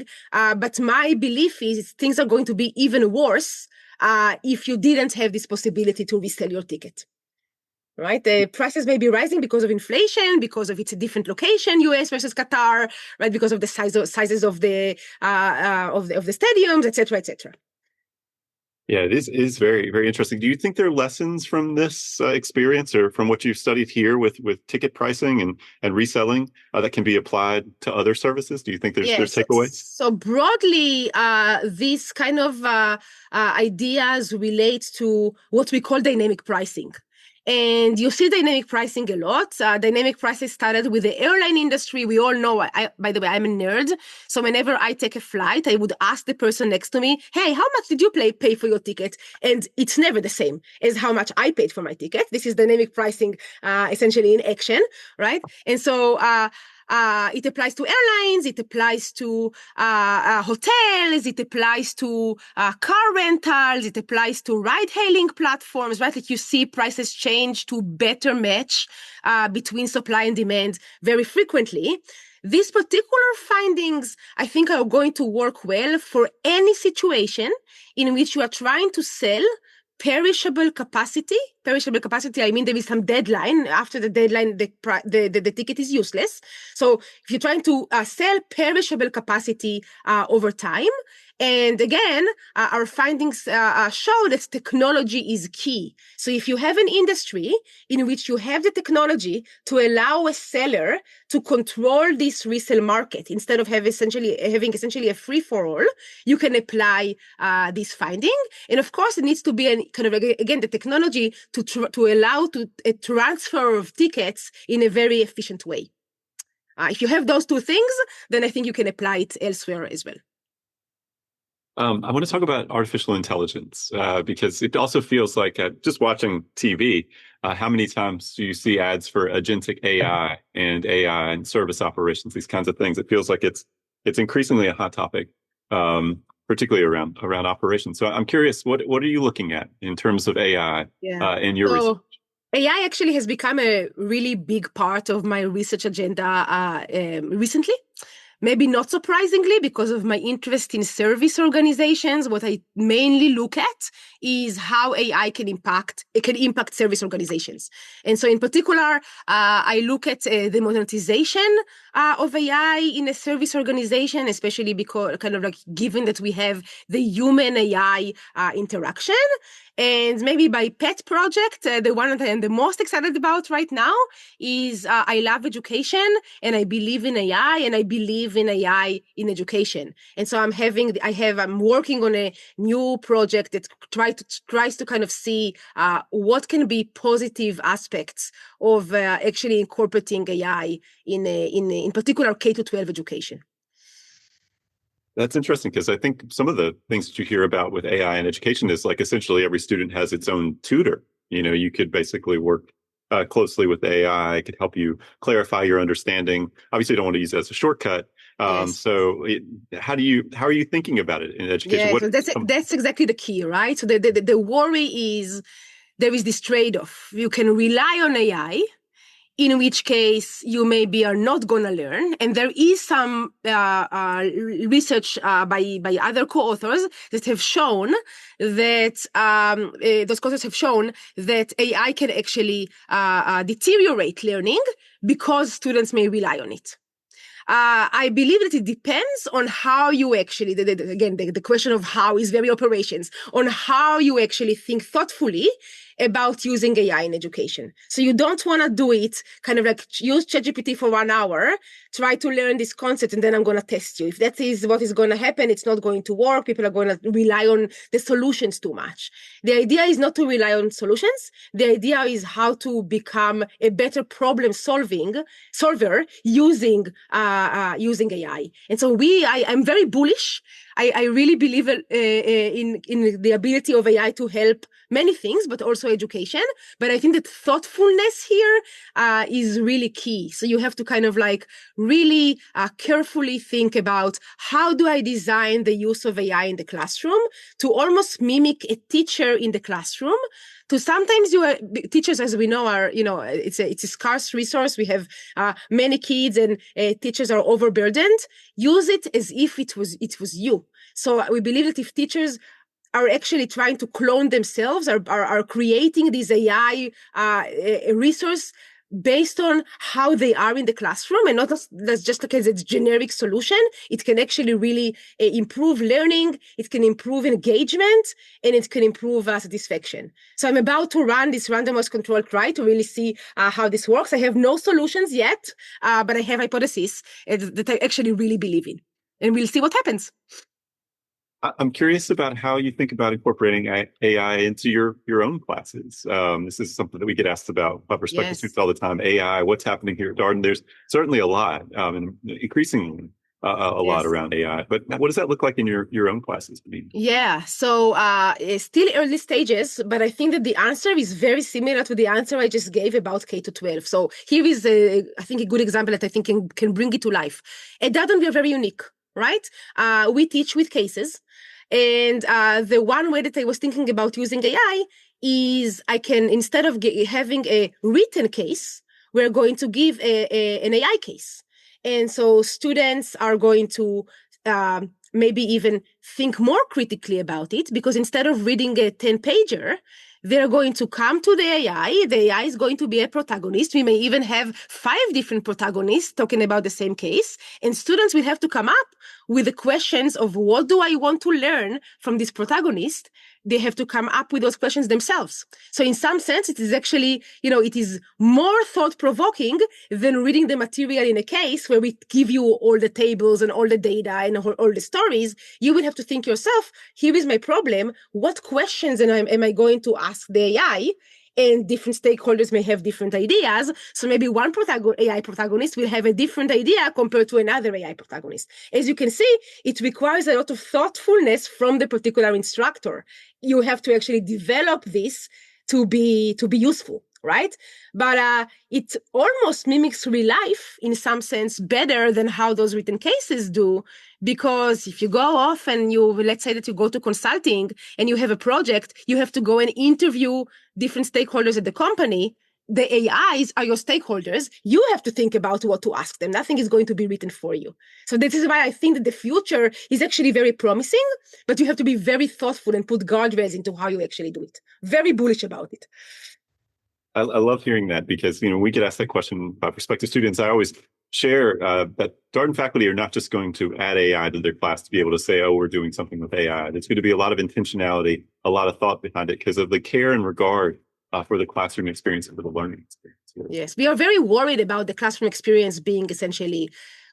But my belief is things are going to be even worse if you didn't have this possibility to resell your ticket. Right, the prices may be rising because of inflation, because of it's a different location, US versus Qatar, right? Because of the sizes of the stadiums, etc., etc.
Yeah, it is very, very interesting. Do you think there are lessons from this experience or from what you've studied here with ticket pricing and reselling that can be applied to other services? Do you think there's takeaways?
So broadly, these kind of ideas relate to what we call dynamic pricing. And you see dynamic pricing a lot. Dynamic pricing started with the airline industry. We all know, by the way, I'm a nerd. So whenever I take a flight, I would ask the person next to me, hey, how much did you pay for your ticket? And it's never the same as how much I paid for my ticket. This is dynamic pricing, essentially in action, right? And so it applies to airlines, it applies to hotels, it applies to car rentals, it applies to ride-hailing platforms, right? Like you see prices change to better match between supply and demand very frequently. These particular findings, I think, are going to work well for any situation in which you are trying to sell perishable capacity. Perishable capacity, I mean, there is some deadline. After the deadline, the ticket is useless. So if you're trying to sell perishable capacity over time, and again, our findings show that technology is key. So if you have an industry in which you have the technology to allow a seller to control this resale market instead of having essentially a free-for-all, you can apply this finding. And of course, it needs to be again the technology to allow a transfer of tickets in a very efficient way. If you have those two things, then I think you can apply it elsewhere as well.
I want to talk about artificial intelligence because it also feels like just watching TV, how many times do you see ads for agentic AI and service operations, these kinds of things? It feels like it's increasingly a hot topic, particularly around operations. So I'm curious, what are you looking at in terms of AI in your research?
AI actually has become a really big part of my research agenda recently. Maybe not surprisingly, because of my interest in service organizations, what I mainly look at is how AI can impact service organizations. And so in particular, I look at the monetization of AI in a service organization, especially because given that we have the human AI interaction. And maybe my pet project, the one that I am the most excited about right now is I love education and I believe in AI and I believe in AI in education. And so I'm working on a new project that tries to kind of see what can be positive aspects of actually incorporating AI in particular K-12 education.
That's interesting because I think some of the things that you hear about with AI and education is like essentially every student has its own tutor. You could basically work closely with AI. It could help you clarify your understanding. Obviously, you don't want to use it as a shortcut.
Yes.
So how are you thinking about it in education?
Yeah, so that's exactly the key, right? So the worry is there is this trade-off. You can rely on AI, in which case you maybe are not going to learn. And there is some research by other co-authors that have shown that those co-authors have shown that AI can actually deteriorate learning because students may rely on it. I believe that it depends on how you actually, the question of how is very operations, on how you actually think thoughtfully about using AI in education. So you don't want to do it kind of like use ChatGPT for 1 hour, try to learn this concept, and then I'm going to test you. If that is what is going to happen, it's not going to work. People are going to rely on the solutions too much. The idea is not to rely on solutions. The idea is how to become a better problem solver using AI. And so I'm very bullish. I really believe in the ability of AI to help many things, but also also education. But I think that thoughtfulness here is really key. So you have to kind of like really carefully think about how do I design the use of AI in the classroom to almost mimic a teacher in the classroom. To sometimes teachers, as we know, are, it's a scarce resource. We have many kids and teachers are overburdened. Use it as if it was you. So we believe that if teachers are actually trying to clone themselves, are creating this AI a resource based on how they are in the classroom, and not that's just like as a generic solution. It can actually really improve learning, it can improve engagement, and it can improve satisfaction. So I'm about to run this randomized controlled trial to really see how this works. I have no solutions yet, but I have hypotheses that I actually really believe in, and we'll see what happens.
I'm curious about how you think about incorporating AI into your own classes. This is something that we get asked about by prospective students all the time. AI, what's happening here at Darden? There's certainly a lot, and increasingly a lot around AI. But what does that look like in your own classes?
Yeah, so it's still early stages, but I think that the answer is very similar to the answer I just gave about K to 12. So here is, I think, a good example that I think can bring it to life. At Darden, we are very unique, right? We teach with cases. And the one way that I was thinking about using AI is I can, instead of having a written case, we're going to give an AI case. And so students are going to maybe even think more critically about it, because instead of reading a 10-pager, they're going to come to the AI. The AI is going to be a protagonist. We may even have 5 different protagonists talking about the same case. And students will have to come up with the questions of what do I want to learn from this protagonist? They have to come up with those questions themselves. So in some sense, it is actually, it is more thought-provoking than reading the material in a case where we give you all the tables and all the data and all the stories. You will have to think yourself, here is my problem. What questions am I going to ask the AI? And different stakeholders may have different ideas. So maybe one AI protagonist will have a different idea compared to another AI protagonist. As you can see, it requires a lot of thoughtfulness from the particular instructor. You have to actually develop this to be useful, right? But it almost mimics real life in some sense better than how those written cases do. Because if you go off and let's say that you go to consulting and you have a project, you have to go and interview different stakeholders at the company. The AIs are your stakeholders. You have to think about what to ask them. Nothing is going to be written for you. So this is why I think that the future is actually very promising, but you have to be very thoughtful and put guardrails into how you actually do it. Very bullish about it.
I love hearing that, because we get asked that question by prospective students. I always share that Darden faculty are not just going to add AI to their class to be able to say, oh, we're doing something with AI. There's going to be a lot of intentionality, a lot of thought behind it, because of the care and regard for the classroom experience and for the learning experience.
Yes, we are very worried about the classroom experience being essentially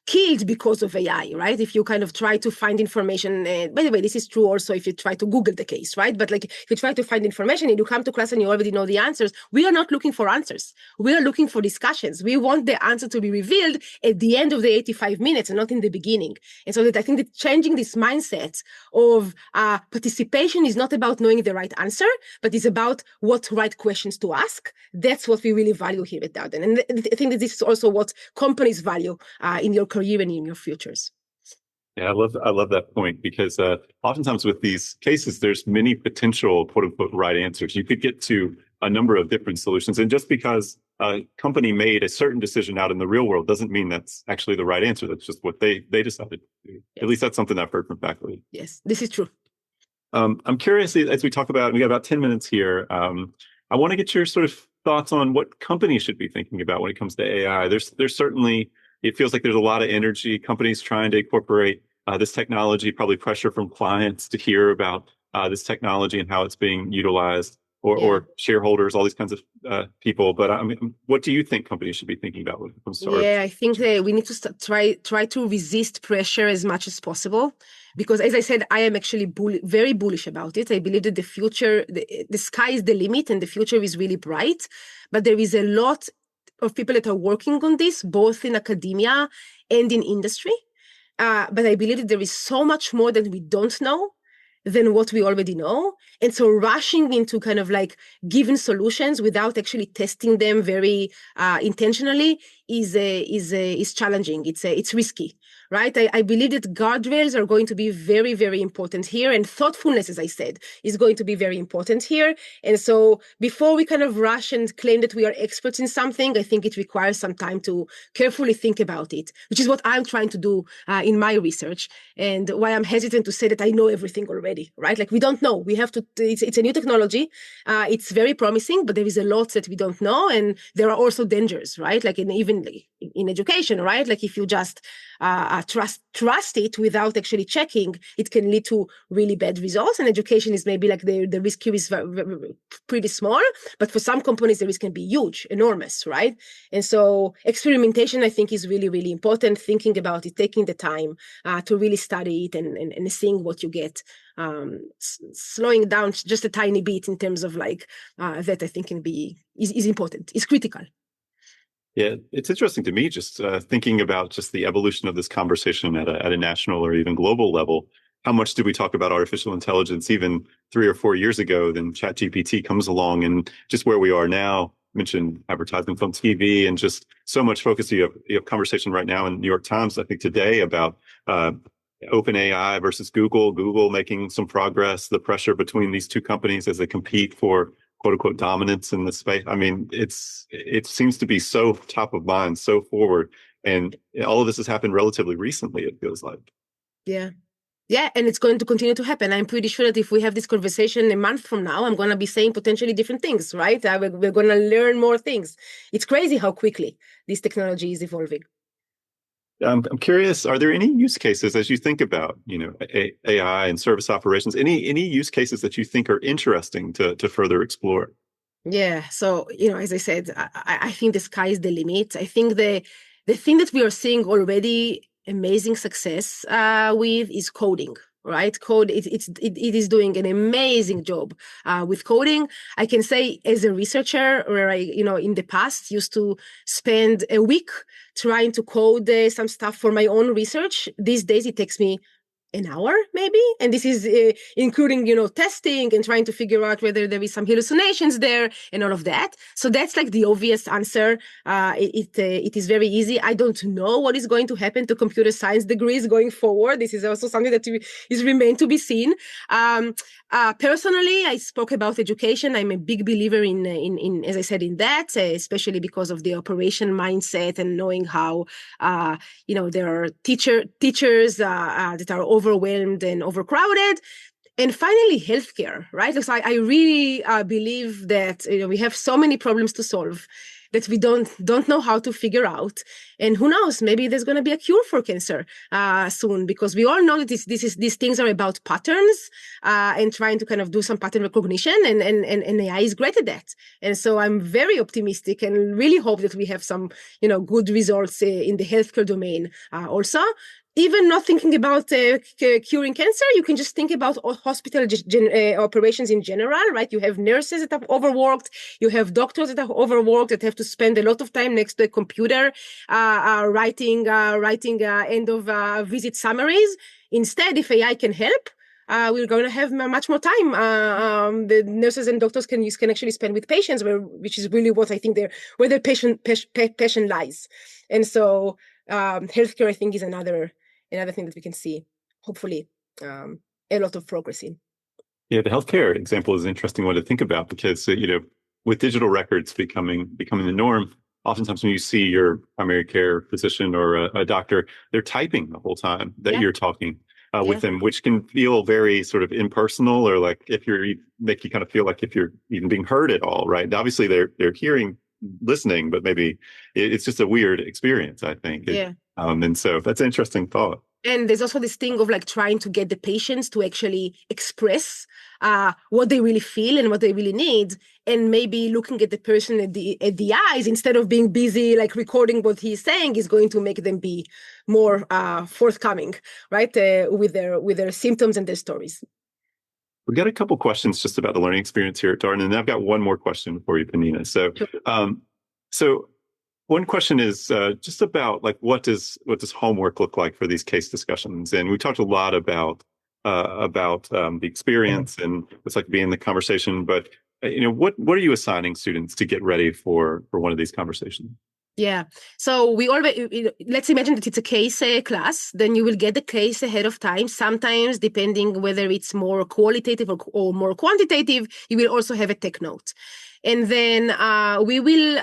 killed because of AI, right? If you kind of try to find information, by the way, this is true also if you try to Google the case, right? But like if you try to find information and you come to class and you already know the answers, we are not looking for answers. We are looking for discussions. We want the answer to be revealed at the end of the 85 minutes and not in the beginning. And so that I think that changing this mindset of participation is not about knowing the right answer, but it's about what right questions to ask. That's what we really value here at Darden. And I think that this is also what companies value in your career and in your futures.
Yeah, I love that point, because oftentimes with these cases, there's many potential quote unquote right answers. You could get to a number of different solutions, and just because a company made a certain decision out in the real world doesn't mean that's actually the right answer. That's just what they decided to do. Yes. At least that's something I've heard from faculty.
Yes, this is true.
I'm curious, as we talk about, we got about 10 minutes here. I want to get your sort of thoughts on what companies should be thinking about when it comes to AI. There's certainly, it feels like there's a lot of energy, companies trying to incorporate this technology, probably pressure from clients to hear about this technology and how it's being utilized, or shareholders, all these kinds of people. But I mean, what do you think companies should be thinking about when it comes to
I think we need to try to resist pressure as much as possible. Because as I said, I am actually very bullish about it. I believe that the future, the sky is the limit and the future is really bright. But there is a lot of people that are working on this, both in academia and in industry. But I believe that there is so much more that we don't know. than what we already know. And so rushing into kind of like given solutions without actually testing them very intentionally is challenging. It's risky, right? I believe that guardrails are going to be very, very important here. And thoughtfulness, as I said, is going to be very important here. And so before we kind of rush and claim that we are experts in something, I think it requires some time to carefully think about it, which is what I'm trying to do in my research. And why I'm hesitant to say that I know everything already, right? Like we don't know. We have to, it's a new technology. It's very promising, but there is a lot that we don't know. And there are also dangers, right? Like even in education, right? Like if you just trust it without actually checking, it can lead to really bad results. And education is maybe like the risk here is pretty small, but for some companies, the risk can be huge, enormous, right? And so experimentation, I think, is really, really important. Thinking about it, taking the time to really study it and seeing what you get. Slowing down just a tiny bit in terms of like that, I think is important, is critical.
Yeah, it's interesting to me just thinking about just the evolution of this conversation at a national or even global level. How much did we talk about artificial intelligence even 3 or 4 years ago? Then ChatGPT comes along, and just where we are now. Mentioned advertisements on TV, and just so much focus. You have conversation right now in New York Times, I think today, about OpenAI versus Google. Google making some progress. The pressure between these two companies as they compete for quote unquote dominance in the space. I mean, it seems to be so top of mind, so forward. And all of this has happened relatively recently, it feels like.
Yeah. Yeah, and it's going to continue to happen. I'm pretty sure that if we have this conversation a month from now, I'm going to be saying potentially different things, right? We're going to learn more things. It's crazy how quickly this technology is evolving.
I'm curious, are there any use cases as you think about, AI and service operations, any use cases that you think are interesting to further explore?
Yeah. So, as I said, I think the sky is the limit. I think the thing that we are seeing already amazing success with is coding, right? It is doing an amazing job with coding. I can say as a researcher where I, in the past used to spend a week trying to code some stuff for my own research. These days it takes me an hour maybe, and this is including testing and trying to figure out whether there is some hallucinations there and all of that. So that's like the obvious answer. It is very easy. I don't know what is going to happen to computer science degrees going forward. This is also something that is remain to be seen. Personally, I spoke about education. I'm a big believer in as I said, in that, especially because of the operation mindset and knowing how there are teachers that are overwhelmed and overcrowded. And finally, healthcare, right? So I really believe that we have so many problems to solve that we don't know how to figure out. And who knows, maybe there's going to be a cure for cancer soon, because we all know that these things are about patterns and trying to kind of do some pattern recognition, and AI is great at that. And so I'm very optimistic and really hope that we have some good results in the healthcare domain also. Even not thinking about curing cancer, you can just think about hospital operations in general, right? You have nurses that are overworked, you have doctors that are overworked, that have to spend a lot of time next to a computer writing end of visit summaries. Instead, if AI can help, we're going to have much more time. The nurses and doctors can actually spend with patients, which is really what I think where their passion lies. And so healthcare, I think, is another thing that we can see, hopefully, a lot of progress in.
Yeah, the healthcare example is an interesting one to think about because, with digital records becoming the norm, oftentimes when you see your primary care physician or a doctor, they're typing the whole time that you're talking with them, which can feel very sort of impersonal, or like make you kind of feel like if you're even being heard at all, right? And obviously they're hearing, listening, but maybe it's just a weird experience, I think. And so that's an interesting thought.
And there's also this thing of like trying to get the patients to actually express what they really feel and what they really need, and maybe looking at the person at the eyes instead of being busy like recording what he's saying is going to make them be more forthcoming, right, with their symptoms and their stories.
We got a couple questions just about the learning experience here at Darden, and I've got one more question for you, Pnina. So one question is just about like what does homework look like for these case discussions? And we talked a lot about about the experience and it's like being in the conversation. But what are you assigning students to get ready for one of these conversations?
Yeah. So we always, let's imagine that it's a case class, then you will get the case ahead of time. Sometimes, depending whether it's more qualitative or more quantitative, you will also have a tech note. And then we will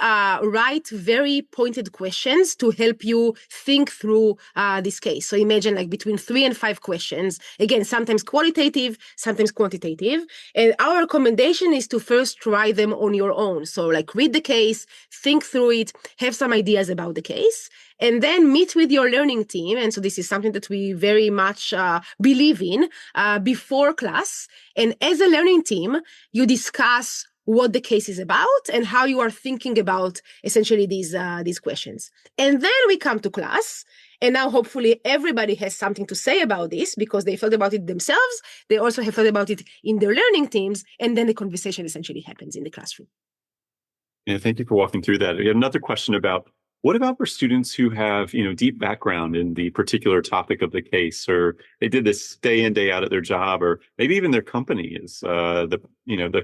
write very pointed questions to help you think through this case. So imagine like between 3 and 5 questions. Again, sometimes qualitative, sometimes quantitative. And our recommendation is to first try them on your own. So like read the case, think through it, have some ideas about the case, and then meet with your learning team. And so this is something that we very much believe in before class. And as a learning team, you discuss what the case is about and how you are thinking about essentially these questions. And then we come to class. And now hopefully everybody has something to say about this because they thought about it themselves. They also have thought about it in their learning teams. And then the conversation essentially happens in the classroom.
Yeah, thank you for walking through that. We have another question about what about for students who have, deep background in the particular topic of the case, or they did this day in, day out at their job, or maybe even their company is the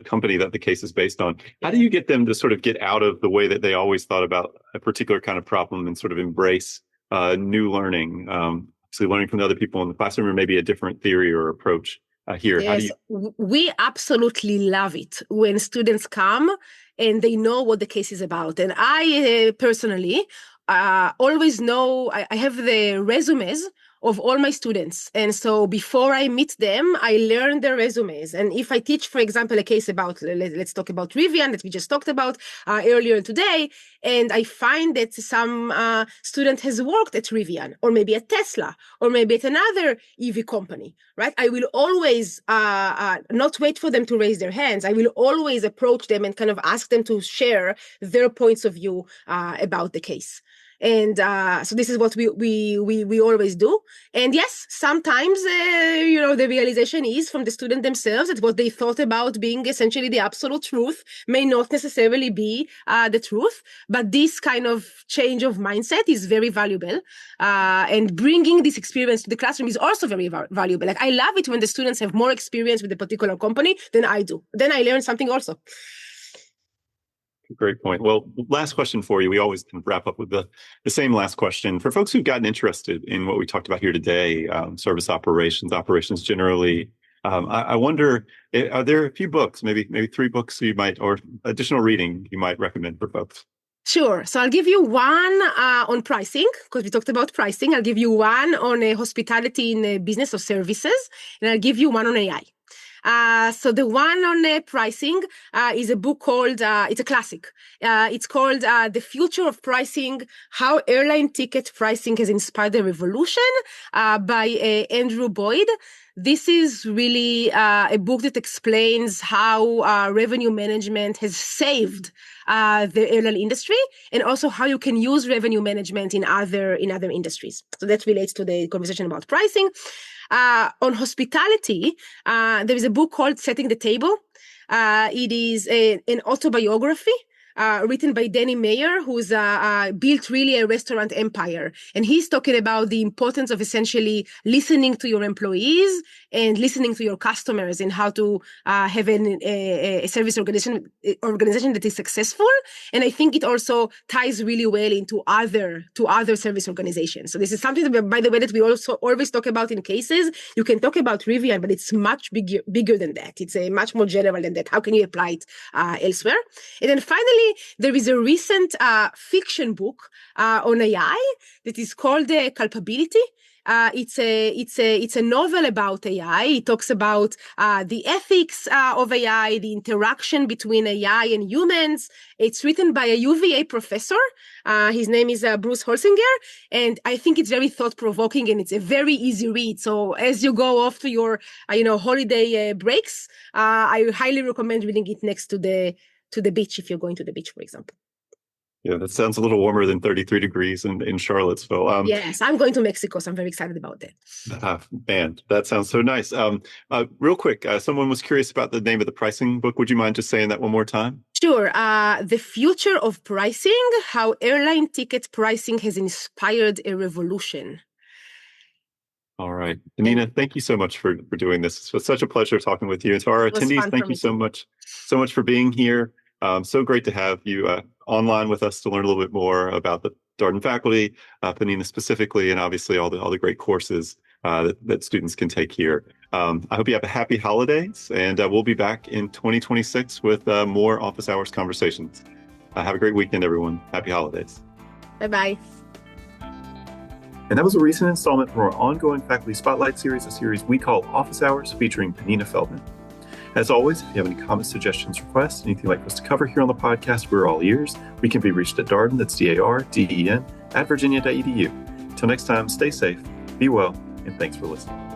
company that the case is based on. How do you get them to sort of get out of the way that they always thought about a particular kind of problem and sort of embrace new learning, actually learning from the other people in the classroom, or maybe a different theory or approach here? How do
Yes,
you?
we absolutely love it when students come and they know what the case is about. And I personally always know, I have the resumes of all my students. And so before I meet them, I learn their resumes. And if I teach, for example, a case about, let's talk about Rivian that we just talked about earlier today, and I find that some student has worked at Rivian, or maybe at Tesla, or maybe at another EV company, right? I will always not wait for them to raise their hands. I will always approach them and kind of ask them to share their points of view about the case. And so this is what we always do. And yes, sometimes the realization is from the student themselves that what they thought about being essentially the absolute truth may not necessarily be the truth. But this kind of change of mindset is very valuable. And bringing this experience to the classroom is also very valuable. Like I love it when the students have more experience with a particular company than I do. Then I learn something also.
Great point. Well, last question for you. We always wrap up with the same last question. For folks who've gotten interested in what we talked about here today, service operations generally, I wonder, are there a few books, maybe 3 books you might, or additional reading you might recommend for folks?
Sure. So I'll give you one on pricing, because we talked about pricing. I'll give you one on hospitality in business or services, and I'll give you one on AI. So the one on pricing is a book called, it's a classic. It's called The Future of Pricing, How Airline Ticket Pricing Has Inspired a Revolution by Andrew Boyd. This is really a book that explains how revenue management has saved the airline industry, and also how you can use revenue management in other industries. So that relates to the conversation about pricing. On hospitality, there is a book called Setting the Table. It is an autobiography written by Danny Meyer, who's built really a restaurant empire. And he's talking about the importance of essentially listening to your employees and listening to your customers, and how to have a service organization that is successful. And I think it also ties really well into other service organizations. So this is something that, by the way, that we also always talk about in cases. You can talk about Rivian, but it's much bigger than that. It's a much more general than that. How can you apply it elsewhere? And then finally, there is a recent fiction book on AI that is called Culpability. It's a novel about AI. It talks about the ethics of AI, the interaction between AI and humans. It's written by a UVA professor. His name is Bruce Holsinger, and I think it's very thought-provoking, and it's a very easy read. So as you go off to your holiday breaks, I highly recommend reading it next to the beach, if you're going to the beach, for example.
Yeah, that sounds a little warmer than 33 degrees in Charlottesville.
Yes, I'm going to Mexico, so I'm very excited about that.
Man, that sounds so nice. Real quick, someone was curious about the name of the pricing book. Would you mind just saying that one more time?
Sure. The Future of Pricing, How Airline Ticket Pricing Has Inspired a Revolution.
All right.
And
Pnina, thank you so much for doing this. It was such a pleasure talking with you. And to our
it was
attendees,
fun for
thank you
me too.
so much for being here. So great to have you online with us to learn a little bit more about the Darden faculty, Pnina specifically, and obviously all the great courses that students can take here. I hope you have a happy holidays, and we'll be back in 2026 with more office hours conversations. Have a great weekend, everyone. Happy holidays.
Bye-bye.
And that was a recent installment from our ongoing Faculty Spotlight series, a series we call Office Hours, featuring Pnina Feldman. As always, if you have any comments, suggestions, requests, anything you'd like us to cover here on the podcast, we're all ears. We can be reached at Darden, that's DARDEN, @virginia.edu. Till next time, stay safe, be well, and thanks for listening.